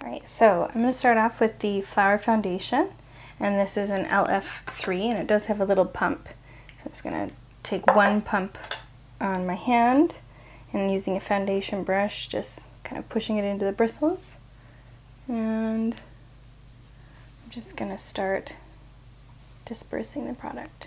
Alright, so I'm going to start off with the Flower Foundation, and this is an LF3, and it does have a little pump. So I'm just going to take one pump on my hand, and using a foundation brush, just kind of pushing it into the bristles. And I'm just going to start dispersing the product.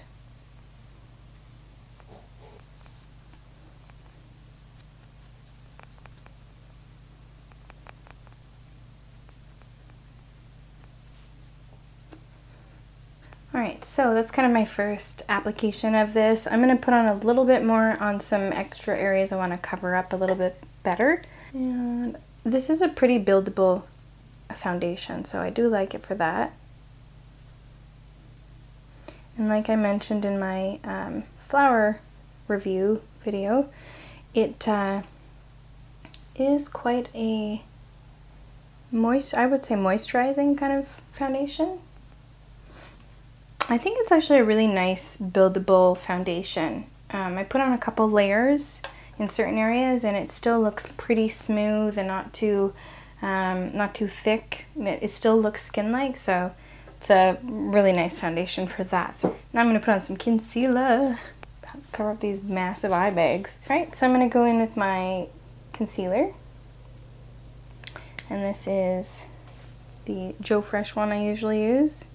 Alright, so that's kind of my first application of this. I'm going to put on a little bit more on some extra areas I want to cover up a little bit better. And this is a pretty buildable foundation, so I do like it for that. And like I mentioned in my flower review video, it is quite a I would say moisturizing kind of foundation. I think it's actually a really nice buildable foundation. I put on a couple layers in certain areas and it still looks pretty smooth and not too thick. It still looks skin-like, so it's a really nice foundation for that. So now I'm going to put on some concealer, cover up these massive eye bags. Alright, so I'm going to go in with my concealer. And this is the Joe Fresh one I usually use.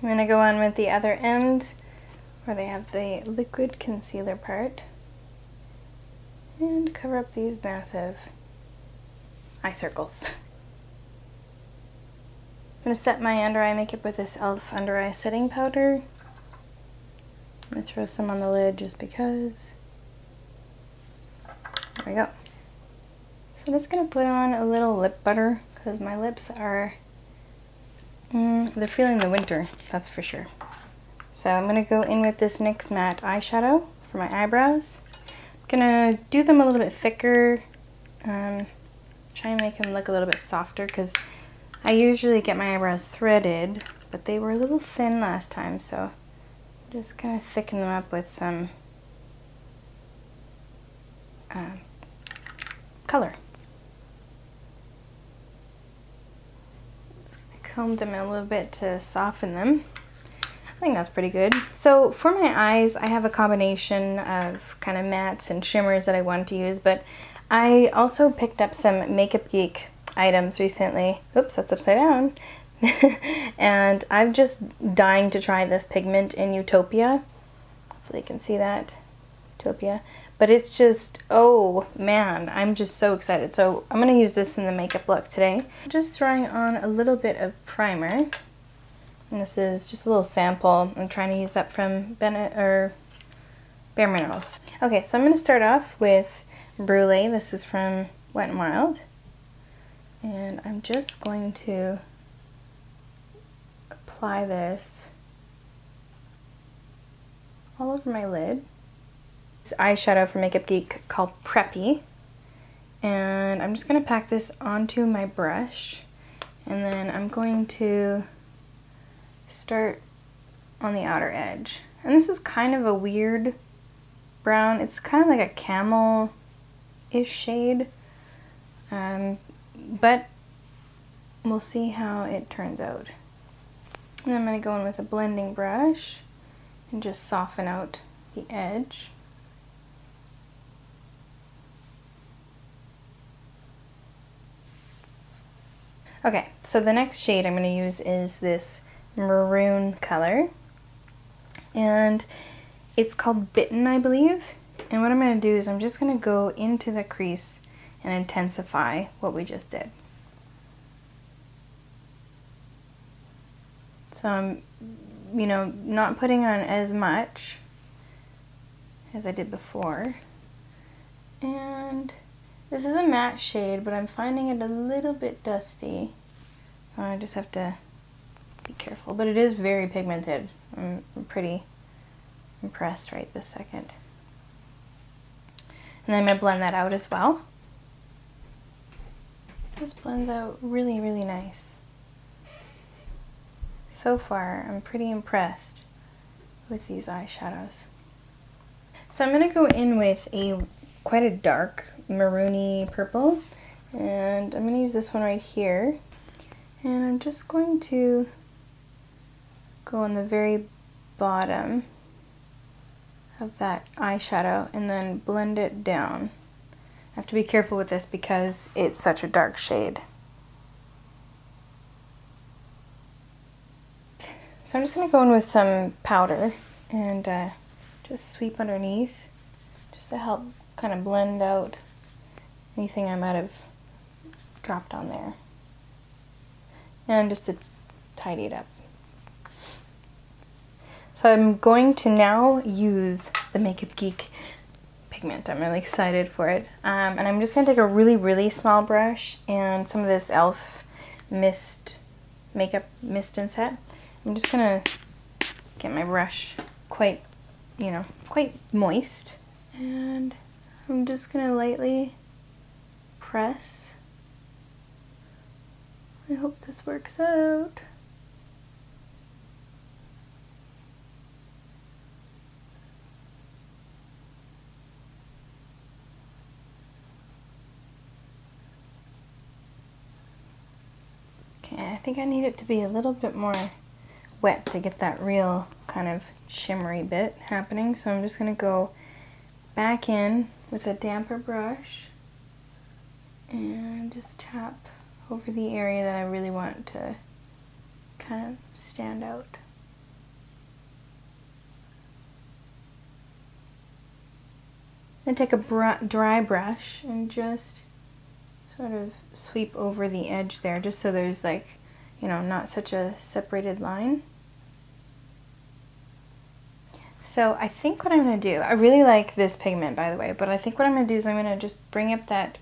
I'm going to go on with the other end where they have the liquid concealer part and cover up these massive eye circles. I'm going to set my under eye makeup with this e.l.f. under eye setting powder. I'm going to throw some on the lid just because. There we go. So I'm just going to put on a little lip butter because my lips are they're feeling the winter, that's for sure. So I'm going to go in with this NYX Matte eyeshadow for my eyebrows. I'm going to do them a little bit thicker, try and make them look a little bit softer because I usually get my eyebrows threaded, but they were a little thin last time, so I'm just going to thicken them up with some color. Comb them a little bit to soften them. I think that's pretty good. So for my eyes, I have a combination of kind of mattes and shimmers that I want to use, but I also picked up some Makeup Geek items recently. Oops, that's upside down. And I'm just dying to try this pigment in Utopia. Hopefully you can see that. Utopia. But it's just, oh man, I'm just so excited. So I'm going to use this in the makeup look today. Just throwing on a little bit of primer. And this is just a little sample. I'm trying to use that from Bare Minerals. Okay, so I'm going to start off with Brulee. This is from Wet n Wild. And I'm just going to apply this all over my lid. It's eyeshadow from Makeup Geek called Preppy, and I'm just going to pack this onto my brush, and then I'm going to start on the outer edge. And this is kind of a weird brown. It's kind of like a camel-ish shade, but we'll see how it turns out. And I'm going to go in with a blending brush and just soften out the edge. Okay, so the next shade I'm going to use is this maroon color, and it's called Bitten, I believe. And what I'm going to do is I'm just going to go into the crease and intensify what we just did. So I'm, not putting on as much as I did before. And this is a matte shade, but I'm finding it a little bit dusty, so I just have to be careful. But it is very pigmented. I'm pretty impressed right this second. And then I'm going to blend that out as well. Just blends out really, really nice. So far, I'm pretty impressed with these eyeshadows. So I'm going to go in with quite a dark maroony purple, and I'm going to use this one right here, and I'm just going to go on the very bottom of that eyeshadow and then blend it down. I have to be careful with this because it's such a dark shade. So I'm just going to go in with some powder and just sweep underneath just to help kind of blend out anything I might have dropped on there, and just to tidy it up. So I'm going to now use the Makeup Geek pigment. I'm really excited for it. And I'm just going to take a really, really small brush and some of this e.l.f. makeup mist and set. I'm just going to get my brush quite moist. And I'm just going to lightly press. I hope this works out. Okay, I think I need it to be a little bit more wet to get that real kind of shimmery bit happening. So I'm just going to go back in with a damper brush and just tap over the area that I really want to kind of stand out. Then take a dry brush and just sort of sweep over the edge there, just so there's like, you know, not such a separated line. So I think what I'm going to do, I really like this pigment, by the way, but I think what I'm going to do is I'm going to just bring up that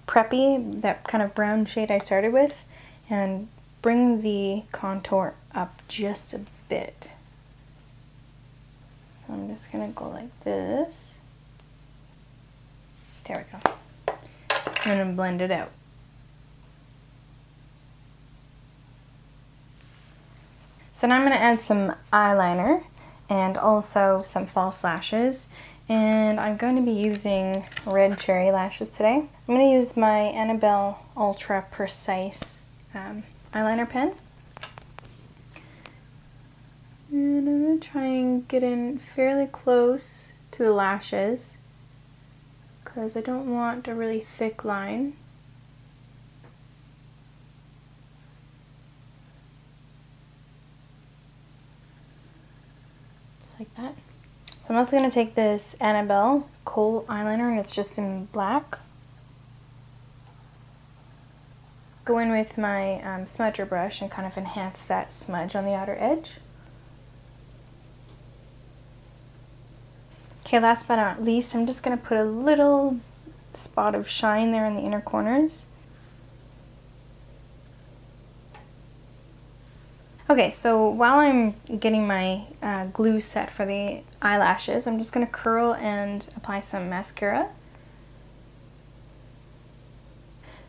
Preppy, that kind of brown shade I started with, and bring the contour up just a bit. So I'm just going to go like this. There we go. And then blend it out. So now I'm going to add some eyeliner and also some false lashes, and I'm going to be using red cherry lashes today. I'm going to use my Annabelle Ultra Precise eyeliner pen, and I'm going to try and get in fairly close to the lashes because I don't want a really thick line. Just like that. So I'm also going to take this Annabelle Khol eyeliner, and it's just in black. Go in with my smudger brush and kind of enhance that smudge on the outer edge. Okay, last but not least, I'm just going to put a little spot of shine there in the inner corners. Okay, so while I'm getting my glue set for the eyelashes, I'm just going to curl and apply some mascara.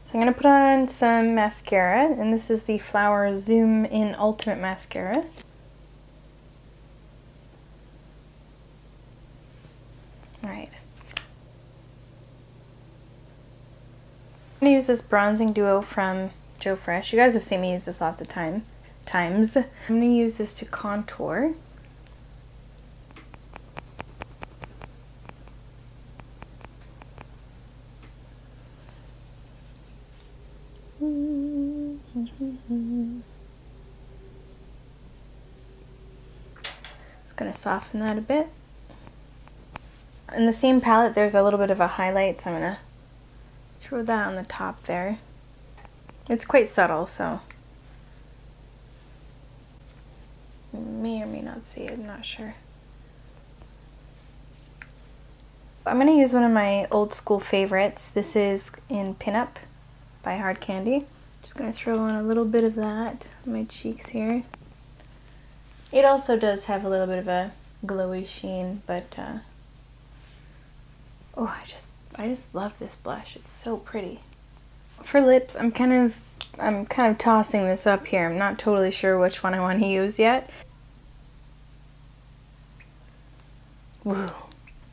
So I'm going to put on some mascara, and this is the Flower Zoom In Ultimate Mascara. Alright. I'm going to use this bronzing duo from Joe Fresh. You guys have seen me use this lots of times. I'm going to use this to contour. Just going to soften that a bit. In the same palette, there's a little bit of a highlight, so I'm going to throw that on the top there. It's quite subtle, so you may or may not see it, I'm not sure. I'm going to use one of my old school favorites. This is in Pinup by Hard Candy. Just going to throw on a little bit of that on my cheeks here. It also does have a little bit of a glowy sheen, but oh, I just love this blush. It's so pretty. For lips, I'm kind of tossing this up here. I'm not totally sure which one I want to use yet. Woo.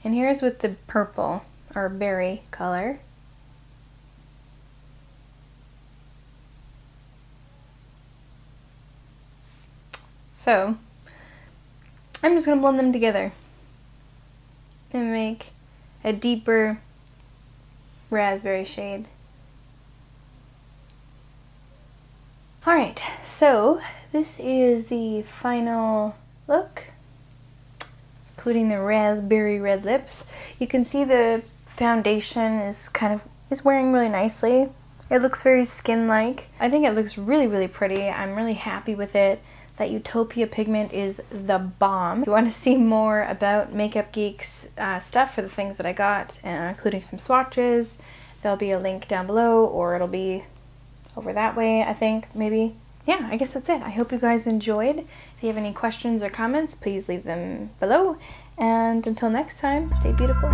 And here's with the purple or berry color. So I'm just gonna blend them together and make a deeper raspberry shade. Alright, so this is the final look, including the raspberry red lips. You can see the foundation is wearing really nicely. It looks very skin-like. I think it looks really, really pretty. I'm really happy with it. That Utopia pigment is the bomb. If you want to see more about Makeup Geek's stuff for the things that I got, including some swatches, there'll be a link down below, or it'll be over that way, I think, maybe. Yeah, I guess that's it. I hope you guys enjoyed. If you have any questions or comments, please leave them below. And until next time, stay beautiful.